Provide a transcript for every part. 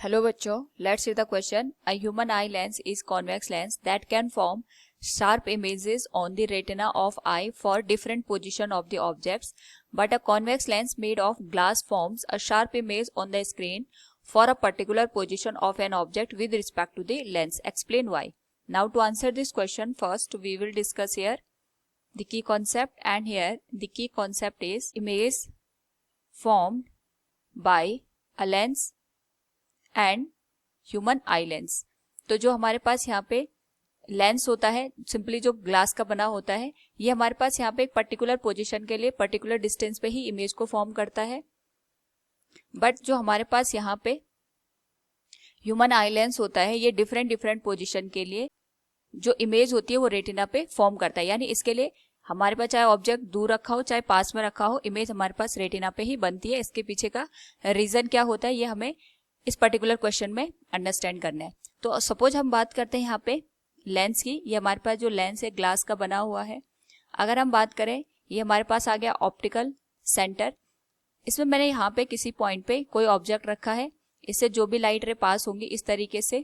Hello बच्चों, let's see the question. A human eye lens is convex lens that can form sharp images on the retina of eye for different position of the objects, but a convex lens made of glass forms a sharp image on the screen for a particular position of an object with respect to the lens. Explain why. Now to answer this question, first we will discuss here the key concept, and here the key concept is image formed by a lens and human eye lens. तो जो हमारे पास यहाँ पे lens होता है, simply जो glass का बना होता है, ये हमारे पास यहाँ पे एक पर्टिकुलर पोजीशन के लिए पर्टिकुलर डिस्टेंस पे ही इमेज को फॉर्म करता है। बट जो हमारे पास यहाँ पे ह्यूमन आई लेंस होता है, ये डिफरेंट डिफरेंट पोजीशन के लिए जो इमेज होती है वो रेटिना पे फॉर्म करता है। यानी इसके लिए हमारे पास चाहे ऑब्जेक्ट दूर रखा हो चाहे पास में रखा हो, इमेज हमारे पास रेटिना पे ही बनती है। इसके पीछे का रीजन क्या होता है, ये हमें इस पर्टिकुलर क्वेश्चन में अंडरस्टैंड करना है। तो सपोज हम बात करते हैं यहाँ पे लेंस की। ये हमारे पास जो लेंस है ग्लास का बना हुआ है। अगर हम बात करें, ये हमारे पास आ गया ऑप्टिकल सेंटर। इसमें मैंने यहाँ पे किसी पॉइंट पे कोई ऑब्जेक्ट रखा है, इससे जो भी लाइट रे पास होंगी इस तरीके से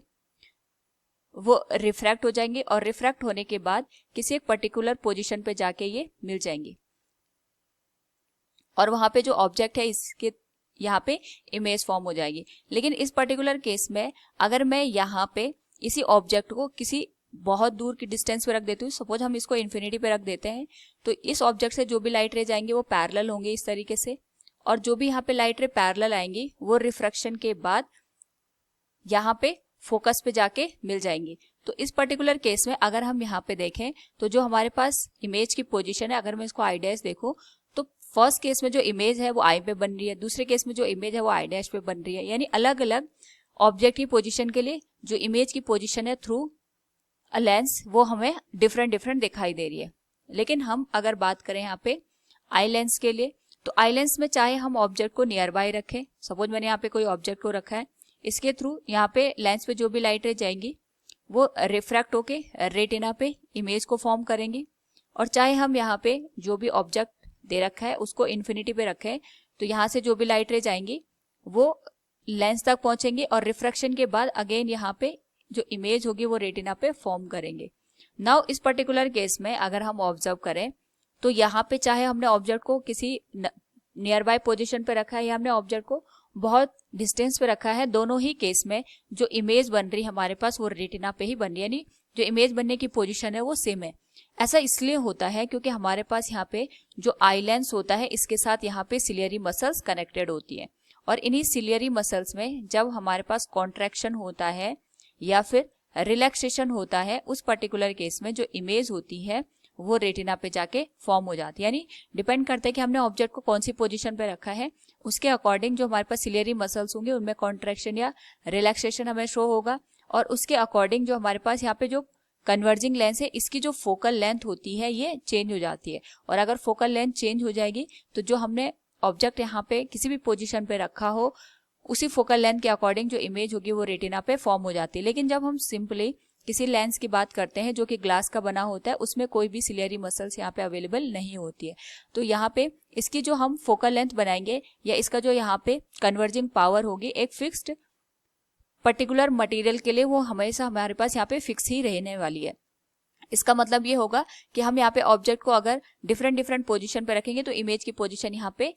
वो रिफ्रैक्ट हो जाएंगे, और रिफ्रैक्ट होने के बाद किसी एक पर्टिकुलर पोजिशन पे जाके ये मिल जाएंगी, और वहां पे जो ऑब्जेक्ट है इसके यहाँ पे इमेज फॉर्म हो जाएगी। लेकिन इस पर्टिकुलर केस में अगर मैं यहाँ पे इसी ऑब्जेक्ट को किसी बहुत दूर की डिस्टेंस पे रख देती हूँ, सपोज हम इसको इन्फिनिटी पे रख देते हैं, तो इस ऑब्जेक्ट से जो भी लाइट रे जाएंगे वो पैरेलल होंगे इस तरीके से, और जो भी यहाँ पे लाइट रे पैरेलल आएंगी वो रिफ्रैक्शन के बाद यहाँ पे फोकस पे जाके मिल जाएंगी। तो इस पर्टिकुलर केस में अगर हम यहाँ पे देखें तो जो हमारे पास इमेज की पोजीशन है, अगर मैं इसको आई डैश देखूं तो फर्स्ट केस में जो इमेज है वो आई पे बन रही है, दूसरे केस में जो इमेज है वो आई डैश पे बन रही है। यानी अलग अलग ऑब्जेक्ट की पोजीशन के लिए जो इमेज की पोजीशन है थ्रू अ लेंस वो हमें डिफरेंट डिफरेंट दिखाई दे रही है। लेकिन हम अगर बात करें यहाँ पे आई लेंस के लिए, तो आई लेंस में चाहे हम ऑब्जेक्ट को नियर बाय रखें, सपोज मैंने यहाँ पे कोई ऑब्जेक्ट को रखा है, इसके थ्रू यहाँ पे लेंस पे जो भी लाइट रे जाएंगी वो रिफ्रैक्ट होके रेटिना पे इमेज को फॉर्म करेंगी, और चाहे हम यहाँ पे जो भी ऑब्जेक्ट दे रखा है उसको इन्फिनिटी पे रखें, तो यहाँ से जो भी लाइट रे जाएंगी वो लेंस तक पहुंचेंगे, और रिफ्रैक्शन के बाद अगेन यहाँ पे जो इमेज होगी वो रेटिना पे फॉर्म करेंगे। नाउ इस पर्टिकुलर केस में अगर हम ऑब्जर्व करें तो यहाँ पे चाहे हमने ऑब्जेक्ट को किसी नियर बाय पोजिशन पे रखा है या हमने ऑब्जेक्ट को बहुत डिस्टेंस पे रखा है, दोनों ही केस में जो इमेज बन रही है हमारे पास वो रेटिना पे ही बन रही है, यानी जो इमेज बनने की पोजीशन है वो सेम है। ऐसा इसलिए होता है क्योंकि हमारे पास यहाँ पे जो आई लेंस होता है इसके साथ यहाँ पे सिलियरी मसल्स कनेक्टेड होती है, और इन्हीं सिलियरी मसल्स में जब हमारे पास कॉन्ट्रैक्शन होता है या फिर रिलैक्सेशन होता है, उस पर्टिकुलर केस में जो इमेज होती है वो रेटिना पे जाके फॉर्म हो जाती है। यानी डिपेंड करता है कि हमने ऑब्जेक्ट को कौन सी पोजीशन पे रखा है, उसके अकॉर्डिंग जो हमारे पास सिलियरी मसल्स होंगे उनमें कॉन्ट्रैक्शन या रिलैक्सेशन हमें शो होगा, और उसके अकॉर्डिंग जो हमारे पास यहाँ पे जो कन्वर्जिंग लेंस है इसकी जो फोकल लेंथ होती है ये चेंज हो जाती है, और अगर फोकल लेंथ चेंज हो जाएगी तो जो हमने ऑब्जेक्ट यहाँ पे किसी भी पोजीशन पे रखा हो उसी फोकल लेंथ के अकॉर्डिंग जो इमेज होगी वो रेटिना पे फॉर्म हो जाती है। लेकिन जब हम सिंपली किसी लेंस की बात करते हैं जो कि ग्लास का बना होता है, उसमें कोई भी सिलियरी मसल्स यहाँ पे अवेलेबल नहीं होती है, तो यहाँ पे इसकी जो हम फोकल लेंथ बनाएंगे या इसका जो यहाँ पे कन्वर्जिंग पावर होगी एक फिक्स्ड पर्टिकुलर मटेरियल के लिए वो हमेशा हमारे पास यहाँ पे फिक्स ही रहने वाली है। इसका मतलब ये होगा कि हम यहाँ पे ऑब्जेक्ट को अगर डिफरेंट डिफरेंट पोजीशन पे रखेंगे तो इमेज की पोजीशन यहाँ पे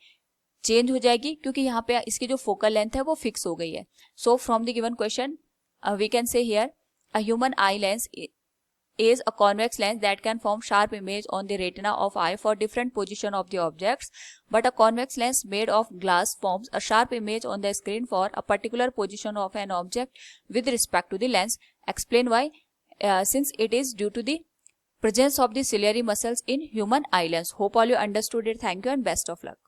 चेंज हो जाएगी, क्योंकि यहाँ पे इसकी जो फोकल लेंथ है वो फिक्स हो गई है। So from the given question we can say here a human eye lens is a convex lens that can form sharp image on the retina of eye for different position of the objects, but a convex lens made of glass forms a sharp image on the screen for a particular position of an object with respect to the lens. Explain why. Since it is due to the presence of the ciliary muscles in human eye lens. Hope all you understood it. Thank you and best of luck.